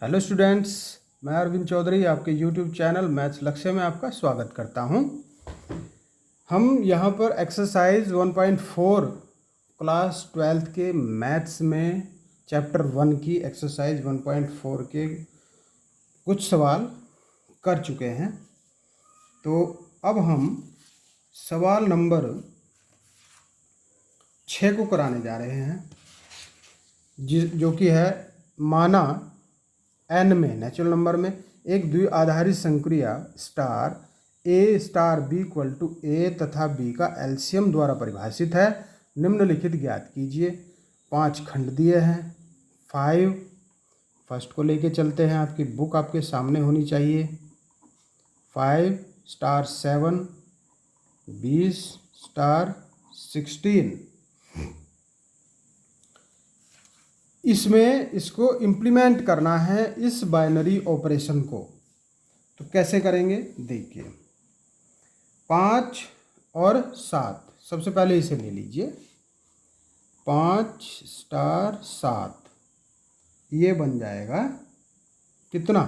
Hello students, मैं अरविंद चौधरी आपके YouTube channel maths लक्ष्य में आपका स्वागत करता हूं। हम यहां पर एक्सरसाइज 1.4 क्लास 12th के मैथ्स में चैप्टर 1 की एक्सरसाइज 1.4 के कुछ सवाल कर चुके हैं। तो अब हम सवाल नंबर 6 को कराने जा रहे हैं, जो कि है माना n में नेचुरल नंबर में एक द्विआधारी संक्रिया star a star b equal to a तथा b का एलसीएम द्वारा परिभाषित है। निम्नलिखित ज्ञात कीजिए। 5 खंड दिए हैं। 5 फर्स्ट को लेके चलते हैं। आपकी बुक आपके सामने होनी चाहिए। 5 स्टार 7 20 स्टार 16। इसमें इसको इम्प्लीमेंट करना है इस बाइनरी ऑपरेशन को। तो कैसे करेंगे देखिए। 5 और 7, सबसे पहले इसे ले लीजिए। 5 स्टार 7 ये बन जाएगा कितना?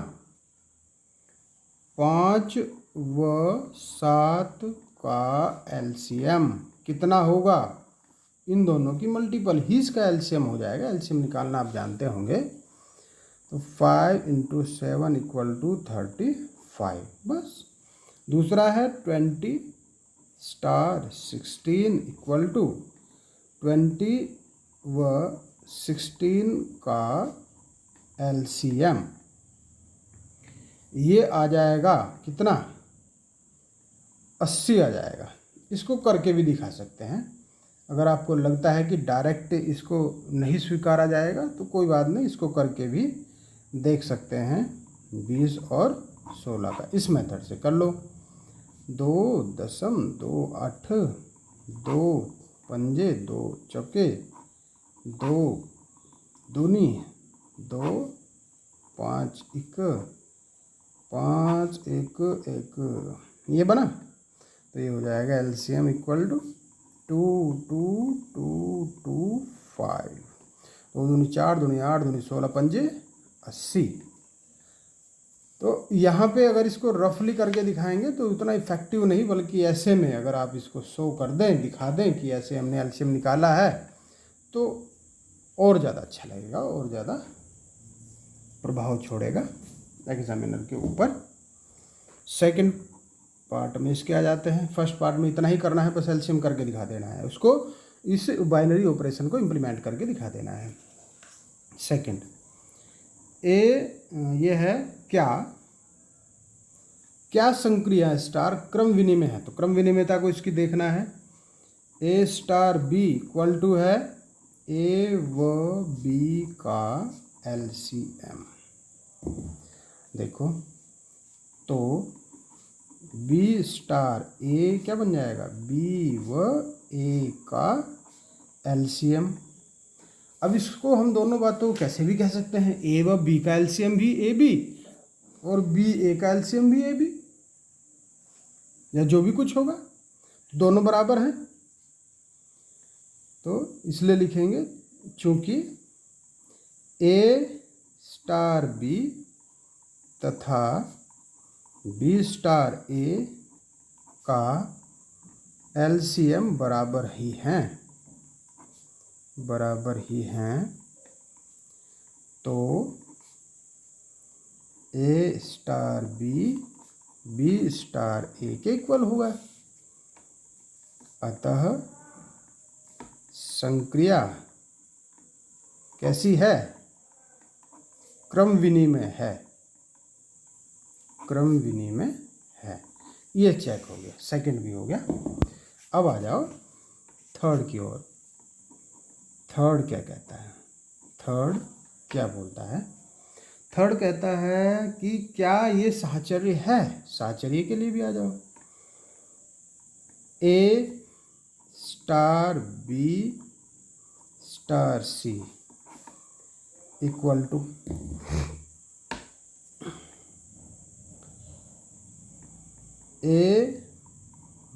5 व 7 का एलसीएम कितना होगा? इन दोनों की मल्टीपल ही इसका एलसीएम हो जाएगा। एलसीएम निकालना आप जानते होंगे। तो 5 × 7 = 35। बस। दूसरा है 20 स्टार 16 इक्वल टू 20 व 16 का एलसीएम ये आ जाएगा कितना? 80 आ जाएगा। इसको करके भी दिखा सकते हैं। अगर आपको लगता है कि डायरेक्ट इसको नहीं स्वीकारा जाएगा तो कोई बात नहीं, इसको करके भी देख सकते हैं। 20 और 16 का इस मेथड से कर लो। 2.28 2 पंजे 2 चौके 2 दूनी 2 5 1 5 1 1 ये बना। तो ये हो जाएगा एलसीएम इक्वल टू 2 2 2 2 5। 2 दूनी 4 दूनी 8 दूनी 16 पंजे 80। तो यहाँ पे अगर इसको रफली करके दिखाएंगे तो उतना इफेक्टिव नहीं, बल्कि ऐसे में अगर आप इसको शो कर दें, दिखा दें कि ऐसे हमने एलसीएम निकाला है, तो और ज़्यादा अच्छा लगेगा और ज़्यादा प्रभाव छोड़ेगा एग्जामिनर के ऊपर। सेकंड पार्ट में इसके आ जाते हैं। फर्स्ट पार्ट में इतना ही करना है, बस एलसीएम करके दिखा देना है उसको, इस बाइनरी ऑपरेशन को इम्प्लीमेंट करके दिखा देना है। सेकंड ये है क्या संक्रिया स्टार क्रम विनिमय है। तो क्रम विनिमयता को इसकी देखना है। a star b equal to है a व b का एलसीएम। देखो तो b स्टार a क्या बन जाएगा? b व a का एलसीएम। अब इसको हम दोनों बातों को कैसे भी कह सकते हैं। a व b का एलसीएम भी ab और b a का एलसीएम भी ab, या जो भी कुछ होगा, दोनों बराबर हैं। तो इसलिए लिखेंगे चूंकि a स्टार b तथा b स्टार a का एलसीएम बराबर ही हैं, तो a star b star a के इक्वल होगा। अतः संक्रिया कैसी है? क्रम विनिमय है। ये चेक हो गया, सेकंड भी हो गया। अब आ जाओ थर्ड की ओर। थर्ड क्या कहता है? थर्ड क्या बोलता है? थर्ड कहता है कि क्या ये साहचर्य है? साहचर्य के लिए भी आ जाओ। a star b star c equal to a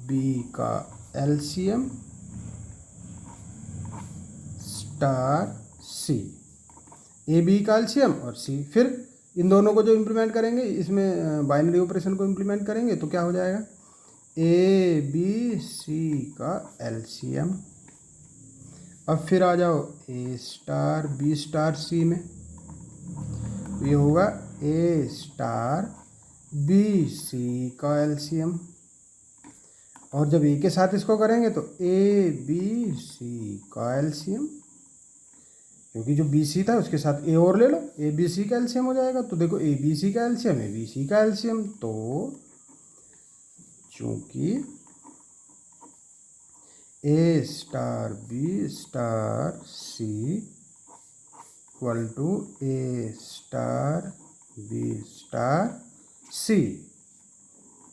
b का LCM star c। A B का एलसीएम और सी, फिर इन दोनों को जो इम्प्लीमेंट करेंगे, इसमें बाइनरी ऑपरेशन को इम्प्लीमेंट करेंगे तो क्या हो जाएगा, ए बी सी का एलसीएम। अब फिर आ जाओ ए स्टार बी स्टार सी में, ये होगा ए स्टार बी सी का एलसीएम। और जब ए के साथ इसको करेंगे तो ए बी सी का एलसीएम, क्योंकि जो बी सी था उसके साथ ए और ले लो, ए बी सी का एलसीएम हो जाएगा। तो देखो ए बी सी का एलसीएम, ए बी सी का एलसीएम, तो चूंकि a star b star c equal to a star b star c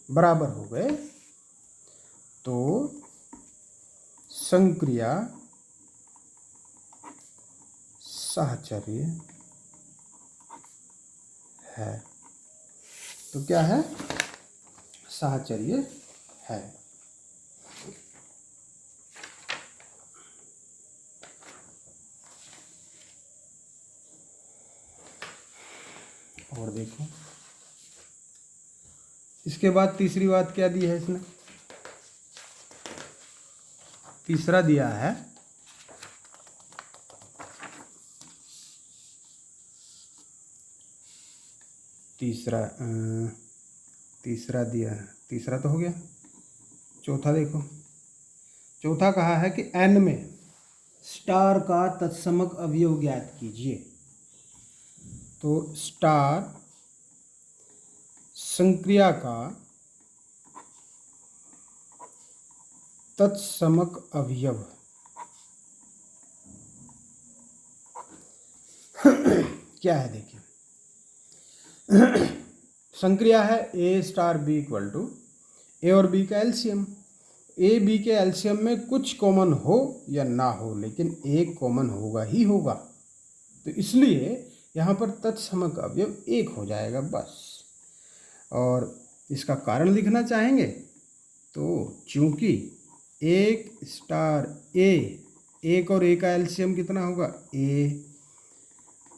बराबर हो गए, तो संक्रिया साहचर्य है। तो क्या है, साहचर्य है। और देखो इसके बाद तीसरी बात क्या दी है इसने, तीसरा दिया है तीसरा दिया है, तीसरा तो हो गया। चौथा देखो, चौथा कहा है कि एन में स्टार का तत्समक अवयव ज्ञात कीजिए। तो स्टार संक्रिया का तत्समक अवयव क्या है, देखिए संक्रिया है ए star B equal to a और बी का एलसीएम। ए बी के एलसीएम में कुछ कॉमन हो या ना हो, लेकिन एक कॉमन होगा ही होगा, तो इसलिए यहाँ पर तत्समक अवयव एक हो जाएगा बस। और इसका कारण लिखना चाहेंगे तो चूंकि एक स्टार ए, एक और ए का एलसीएम कितना होगा ए,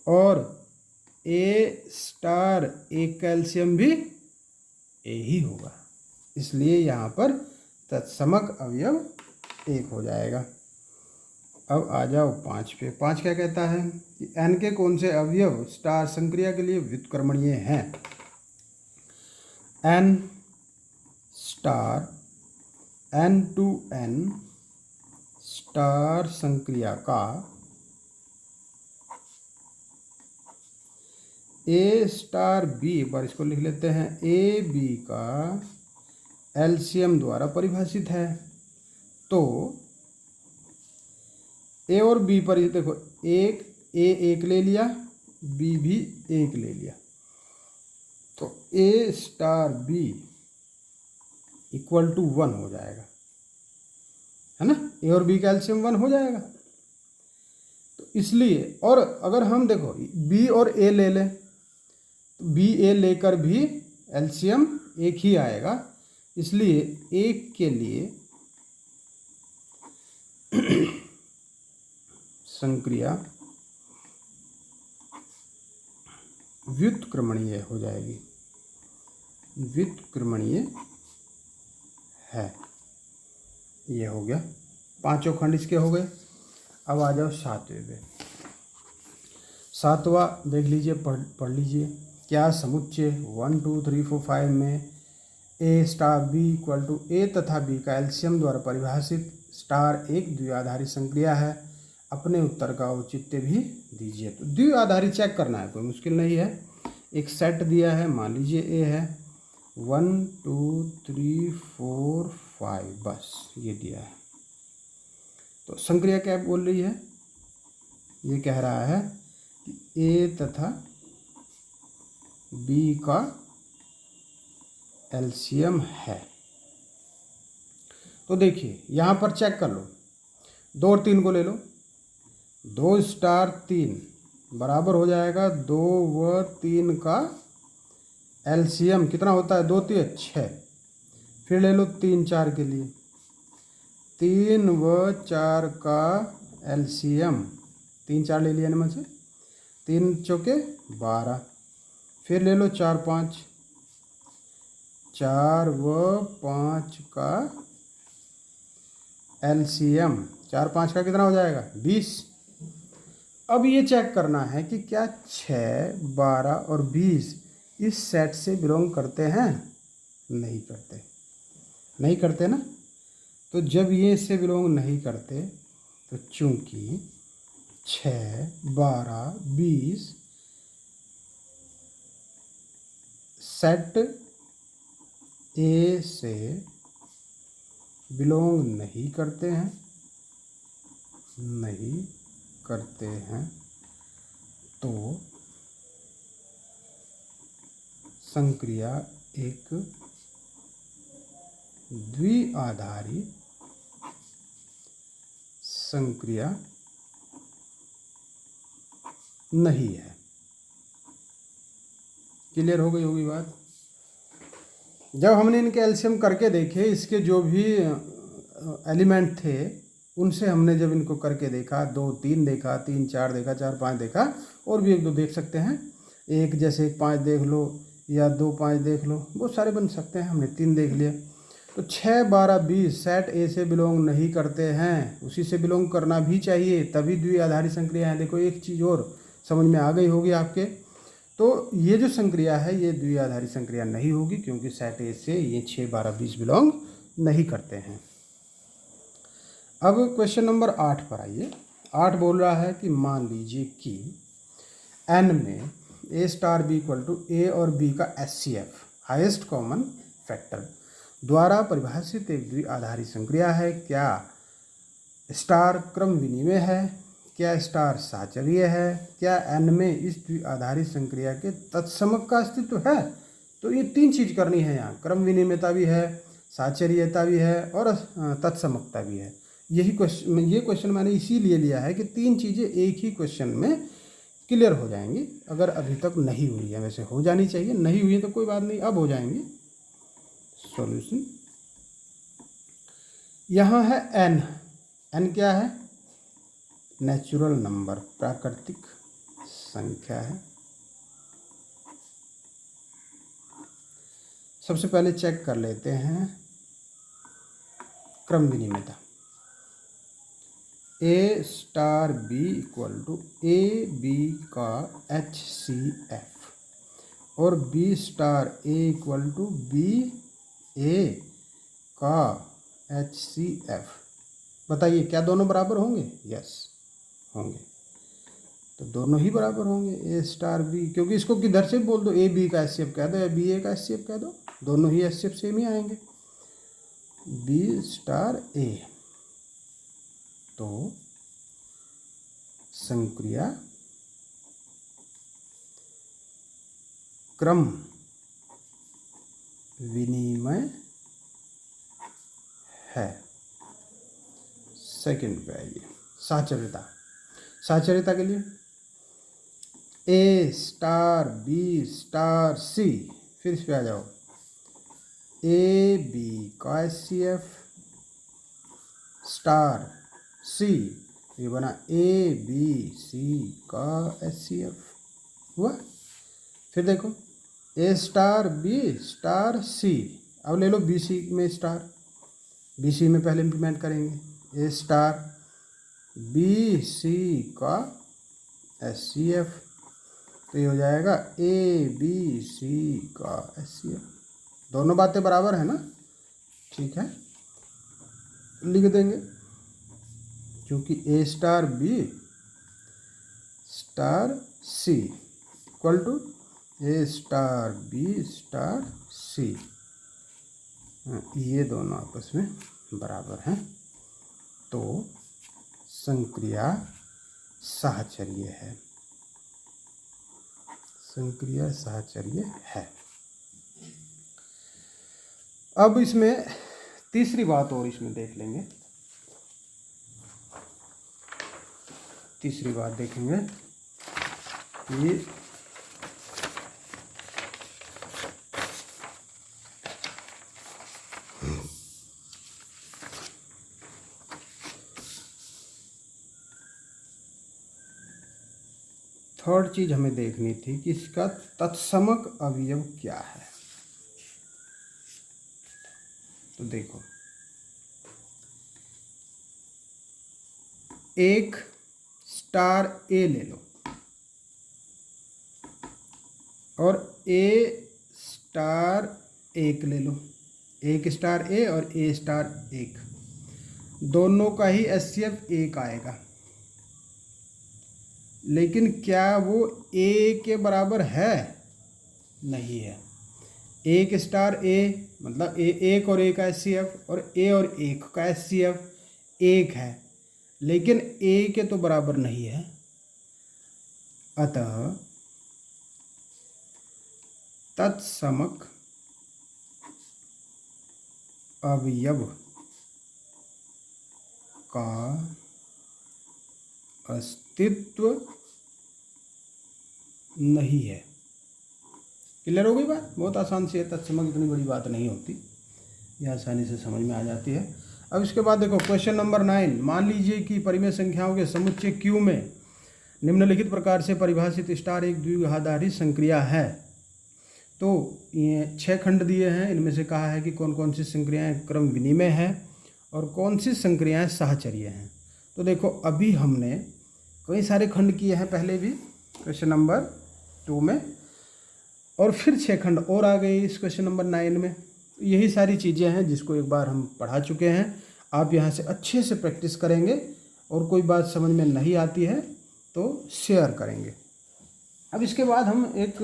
और ए स्टार एक का एलसीएम भी ए ही होगा, इसलिए यहाँ पर तत्समक अवयव एक हो जाएगा। अब आ जाओ 5 पे। 5 क्या कहता है कि एन के कौन से अवयव स्टार संक्रिया के लिए व्युत्क्रमणीय हैं। N star n to n star संक्रिया का ए स्टार बी, एक बार इसको लिख लेते हैं, ए बी का एलसीएम द्वारा परिभाषित है। तो ए और बी पर देखो, एक ए एक ले लिया, बी भी एक ले लिया, तो ए स्टार बी इक्वल टू 1 हो जाएगा, है ना, ए और बी का एलसीएम 1 हो जाएगा। तो इसलिए, और अगर हम देखो बी और ए ले लें, तो बी ए लेकर भी एलसीएम एक ही आएगा, इसलिए एक के लिए संक्रिया व्युत्क्रमणीय हो जाएगी, व्युत्क्रमणीय है। ये हो गया, पांचों खंड इसके हो गए। अब आ जाओ 7वें पे। 7वां देख लीजिए, पढ़ लीजिए। क्या समुच्चय 1 2 3 4 5 में ए स्टार बी इक्वल टू ए तथा बी का एलसीएम द्वारा परिभाषित स्टार एक द्विआधारी संक्रिया है। अपने उत्तर का औचित्य भी दीजिए। तो द्विआधारी चेक करना है, कोई मुश्किल नहीं है। एक सेट दिया है, मान लीजिए ए है 1 2 3 4 5, बस ये दिया है। तो संक्रिया क्या बोल रही है, ये कह रहा है कि ए तथा बी का एलसीएम है। तो देखिए यहाँ पर चेक कर लो, 2 और 3 को ले लो, 2 स्टार 3 बराबर हो जाएगा 2 व 3 का एलसीएम कितना होता है, 2 3 6। फिर ले लो 3 4 के लिए, 3 व 4 का एलसीएम, 3 4 ले लिया ना मुझे, 3 चौके 12, फिर ले लो 4 5, 4 व 5 का एलसीएम, 4 5 का कितना हो जाएगा 20। अब ये चेक करना है कि क्या 6, 12 और 20 इस सेट से बिलोंग करते हैं। नहीं करते, नहीं करते ना। तो जब ये इससे बिलोंग नहीं करते तो चूंकि 6, 12, 20 सेट ए से बिलोंग नहीं करते हैं, नहीं करते हैं, तो संक्रिया एक द्विआधारी संक्रिया नहीं है। क्लियर हो गई होगी बात। जब हमने इनके एलसीएम करके देखे, इसके जो भी एलिमेंट थे उनसे हमने जब इनको करके देखा, 2 3 देखा, 3 4 देखा, 4 5 देखा, और भी 1 2 देख सकते हैं। एक जैसे 1 5 देख लो या 2 5 देख लो, बहुत सारे बन सकते हैं। हमने 3 देख लिया। तो 6, 12, 20 सेट ए से बिलोंग नहीं करते हैं, उसी से बिलोंग करना भी चाहिए, तभी द्विआधारी संक्रिया है। देखो एक चीज़ और समझ में आ गई होगी आपके। तो ये जो संक्रिया है ये द्विआधारी संक्रिया नहीं होगी, क्योंकि सेट ए से ये 6, 12, 20 बिलोंग नहीं करते हैं। अब क्वेश्चन नंबर 8 पर आइए। 8 बोल रहा है कि मान लीजिए कि n में a star b equal to a और b का HCF हाईएस्ट कॉमन फैक्टर द्वारा परिभाषित एक द्विआधारी संक्रिया है। क्या स्टार क्रम विनिमय है, क्या स्टार साचर्य है, क्या n में इस द्विआधारी संक्रिया के तत्समक का अस्तित्व है। तो ये 3 चीज़ करनी है यहाँ, क्रम विनिमयता भी है, साचर्यता भी है और तत्समकता भी है। यही क्वेश्चन, ये क्वेश्चन मैंने इसीलिए लिया है कि 3 चीज़ें एक ही क्वेश्चन में क्लियर हो जाएंगी। अगर अभी तक नहीं हुई है, वैसे हो जानी चाहिए, नहीं हुई है तो कोई बात नहीं, अब हो जाएंगी। सॉल्यूशन यहाँ है n। n क्या है, नेचुरल नंबर, प्राकृतिक संख्या है। सबसे पहले चेक कर लेते हैं क्रम विनिमयता। A star B equal to a B का HCF और b star a equal to b a का HCF। बताइए क्या दोनों बराबर होंगे। यस होंगे, तो दोनों ही बराबर होंगे ए स्टार बी, क्योंकि इसको किधर से बोल दो, ए बी का HCF कह दो या बी ए का HCF कह दो, दोनों ही HCF सेम ही आएंगे। बी स्टार ए, तो संक्रिया क्रम विनिमय है। सेकंड पे आइए, साचर्यता। साचर्यता के लिए ए स्टार बी स्टार सी, फिर इस पे आ जाओ, ए बी का HCF स्टार सी, ये बना ए बी सी का HCF हुआ। फिर देखो ए स्टार बी स्टार सी, अब ले लो बी सी में स्टार, बी सी में पहले इम्प्लीमेंट करेंगे, ए स्टार बी सी का HCF, तो ये हो जाएगा ए बी सी का HCF। दोनों बातें बराबर है ना, ठीक है, लिख देंगे, क्योंकि a star b star c equal to a star b star c, ये दोनों आपस में बराबर हैं, तो संक्रिया साहचर्य है, संक्रिया साहचर्य है। अब इसमें तीसरी बात और इसमें देख लेंगे, तीसरी बात देखेंगे कि थर्ड चीज हमें देखनी थी कि इसका तत्समक अवयव क्या है। तो देखो, एक स्टार ए ले लो और ए स्टार एक ले लो, एक स्टार ए और ए स्टार एक, दोनों का ही HCF एक आएगा, लेकिन क्या वो ए के बराबर है? नहीं है। एक स्टार ए मतलब ए एक और ए का HCF और ए और एक का HCF एक है, लेकिन ए के तो बराबर नहीं है। अतः तत्समक अवयव का अस्तित्व नहीं है। क्लियर हो गई बात? बहुत आसान सी है, तत्समक इतनी बड़ी बात नहीं होती, यह आसानी से समझ में आ जाती है। अब इसके बाद देखो क्वेश्चन नंबर 9। मान लीजिए कि परिमेय संख्याओं के समुच्चय Q में निम्नलिखित प्रकार से परिभाषित स्टार एक द्विघाधारी संक्रिया है। तो ये 6 खंड दिए हैं, इनमें से कहा है कि कौन कौन सी संक्रियाएं क्रम विनिमय है और कौन सी संक्रियाएं साहचर्य हैं। तो देखो अभी हमने कई सारे खंड किए हैं पहले भी क्वेश्चन नंबर 2 में, और फिर 6 खंड और आ गए इस क्वेश्चन नंबर 9 में। यही सारी चीज़ें हैं जिसको एक बार हम पढ़ा चुके हैं। आप यहाँ से अच्छे से प्रैक्टिस करेंगे और कोई बात समझ में नहीं आती है तो शेयर करेंगे। अब इसके बाद हम एक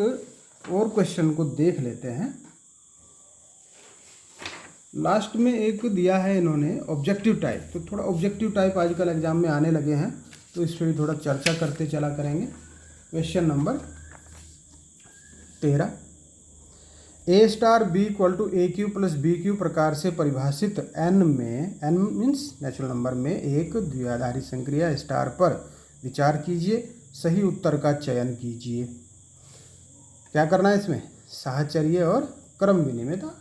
और क्वेश्चन को देख लेते हैं। लास्ट में एक दिया है इन्होंने ऑब्जेक्टिव टाइप, तो थोड़ा ऑब्जेक्टिव टाइप आजकल एग्जाम में आने लगे हैं, तो इस पर भी थोड़ा चर्चा करते चला करेंगे। Question number 13, A star B equal to A Q plus B Q प्रकार से परिभाषित n में, n मीन्स नेचुरल नंबर में, एक द्विआधारी संक्रिया स्टार पर विचार कीजिए, सही उत्तर का चयन कीजिए। क्या करना है इसमें? साहचर्य और क्रम विनिमयता,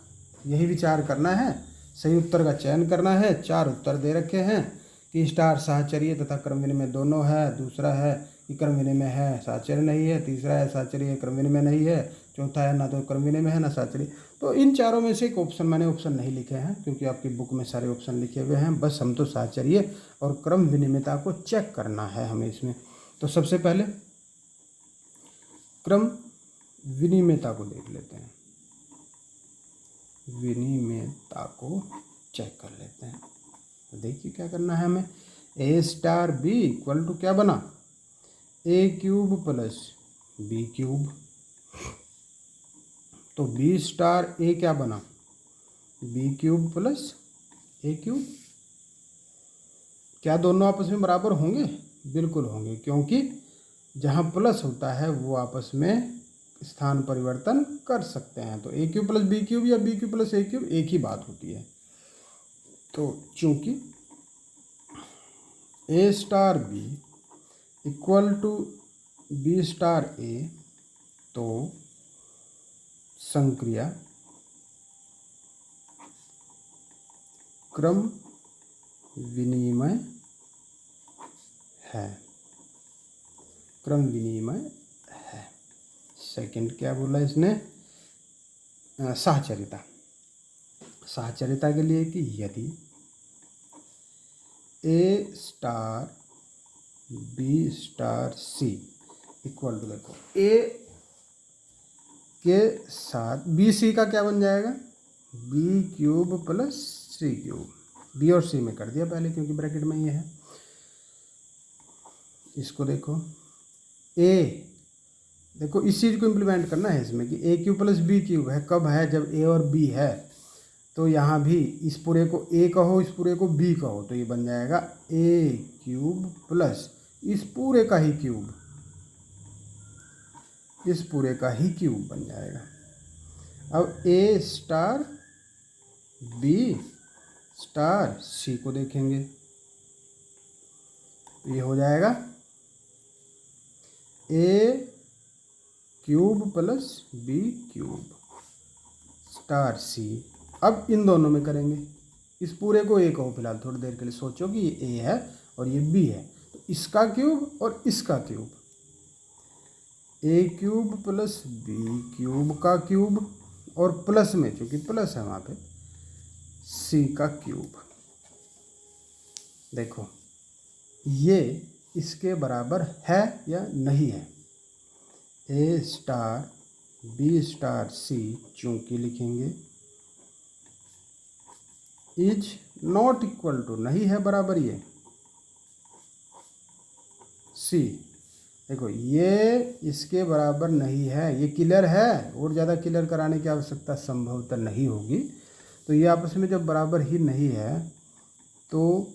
यही विचार करना है, सही उत्तर का चयन करना है। 4 उत्तर दे रखे हैं कि स्टार साहचर्य तथा क्रम विनिमय दोनों है, दूसरा है कि क्रम विनिमय है साहचर्य नहीं है, तीसरा है साहचर्य क्रम विनिमय नहीं है, चौथा है ना तो क्रम विनिमय है ना साहचर्य। तो इन चारों में से एक ऑप्शन, मैंने ऑप्शन नहीं लिखे हैं क्योंकि आपकी बुक में सारे ऑप्शन लिखे हुए हैं, बस हम तो साहचर्य और क्रम विनिमयता को चेक करना है हमें इसमें। तो सबसे पहले क्रम विनिमयता को देख लेते हैं, विनिमयता को चेक कर लेते हैं। तो देखिए क्या करना है हमें, ए स्टार बी इक्वल टू क्या बना, ए क्यूब प्लस बी क्यूब, तो बी स्टार ए क्या बना, B cube plus a cube. क्या दोनों आपस में बराबर होंगे? बिल्कुल होंगे, क्योंकि जहाँ प्लस होता है वो आपस में स्थान परिवर्तन कर सकते हैं। तो a cube plus b cube या b cube plus a cube एक ही बात होती है। तो चूंकि a star B equal to b star a, तो संक्रिया क्रम विनिमय है, क्रम विनिमय है। सेकंड क्या बोला इसने, साहचर्यता, साहचर्यता के लिए कि यदि a star b star c equal to, देखो ए के साथ बी सी का क्या बन जाएगा, बी क्यूब प्लस सी क्यूब, बी और सी में कर दिया पहले क्योंकि ब्रैकेट में ये है। इसको देखो ए, देखो इस चीज़ को इम्प्लीमेंट करना है इसमें कि ए क्यूब प्लस बी क्यूब है, कब है, जब ए और बी है। तो यहाँ भी इस पूरे को ए कहो, इस पूरे को बी कहो, तो ये बन जाएगा ए क्यूब प्लस इस पूरे का ही क्यूब, इस पूरे का ही क्यूब बन जाएगा। अब a star b star c को देखेंगे, तो ये हो जाएगा a cube plus b cube star c. अब इन दोनों में करेंगे, इस पूरे को ए कहो, फिलहाल थोड़ी देर के लिए सोचो कि ये ए है और ये बी है, तो इसका क्यूब और इसका क्यूब, ए क्यूब प्लस बी क्यूब का क्यूब और प्लस में, चूँकि प्लस है वहाँ पे, सी का क्यूब। देखो ये इसके बराबर है या नहीं है। ए स्टार बी स्टार सी, चूँकि लिखेंगे इज नॉट इक्वल टू, नहीं है बराबर ये सी। देखो ये इसके बराबर नहीं है, ये क्लियर है, और ज़्यादा क्लियर कराने की आवश्यकता संभवतः नहीं होगी। तो ये आपस में जब बराबर ही नहीं है तो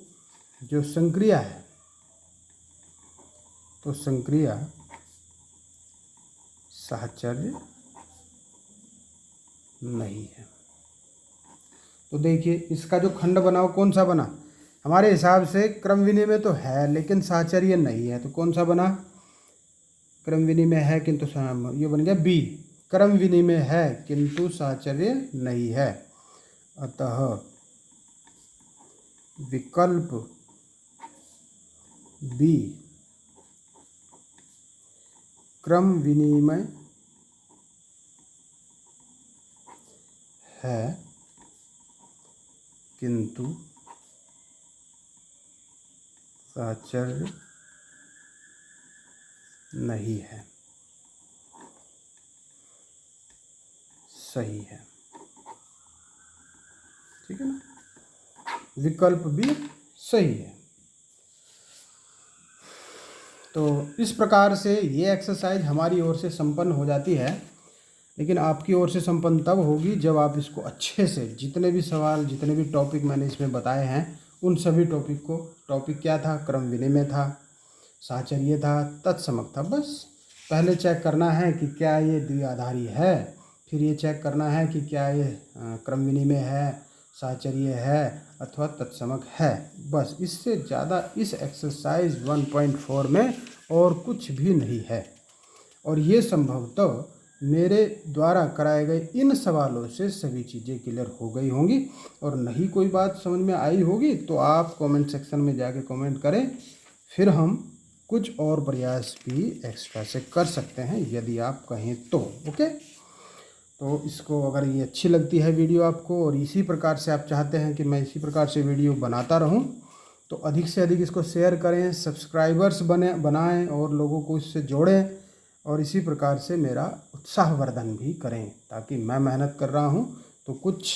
जो संक्रिया है, तो संक्रिया साहचर्य नहीं है। तो देखिए इसका जो खंड बना वो कौन सा बना, हमारे हिसाब से क्रम विनिमय तो है लेकिन साहचर्य नहीं है, तो कौन सा बना, क्रम विनिमय है किंतु ये बन गया बी, क्रम विनिमय है किंतु साहचर्य नहीं है। अतः विकल्प बी क्रम विनिमय है किंतु साहचर्य नहीं है, सही है। ठीक है ना, विकल्प भी सही है। तो इस प्रकार से ये एक्सरसाइज हमारी ओर से संपन्न हो जाती है, लेकिन आपकी ओर से संपन्न तब होगी जब आप इसको अच्छे से, जितने भी सवाल, जितने भी टॉपिक मैंने इसमें बताए हैं, उन सभी टॉपिक को, टॉपिक क्या था, क्रम विनिमय था, साहचर्य था, तत्समक था, बस पहले चेक करना है कि क्या ये द्विआधारी है, फिर ये चेक करना है कि क्या ये क्रम विनिमय है, साहचर्य है अथवा तत्समक है। बस इससे ज़्यादा इस एक्सरसाइज 1.4 में और कुछ भी नहीं है। और ये संभवतः मेरे द्वारा कराए गए इन सवालों से सभी चीज़ें क्लियर हो गई होंगी, और नहीं कोई बात समझ में आई होगी तो आप कमेंट सेक्शन में जाके कमेंट करें, फिर हम कुछ और प्रयास भी एक्स्ट्रा से कर सकते हैं यदि आप कहें तो। ओके, तो इसको, अगर ये अच्छी लगती है वीडियो आपको और इसी प्रकार से आप चाहते हैं कि मैं इसी प्रकार से वीडियो बनाता रहूं, तो अधिक से अधिक इसको शेयर करें, सब्सक्राइबर्स बनाएं और लोगों को इससे जोड़ें, और इसी प्रकार से मेरा उत्साहवर्धन भी करें, ताकि मैं मेहनत कर रहा हूं तो कुछ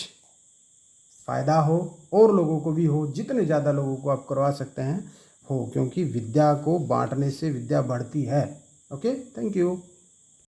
फ़ायदा हो और लोगों को भी हो, जितने ज़्यादा लोगों को आप करवा सकते हैं हो, क्योंकि विद्या को बांटने से विद्या बढ़ती है। Okay, thank you.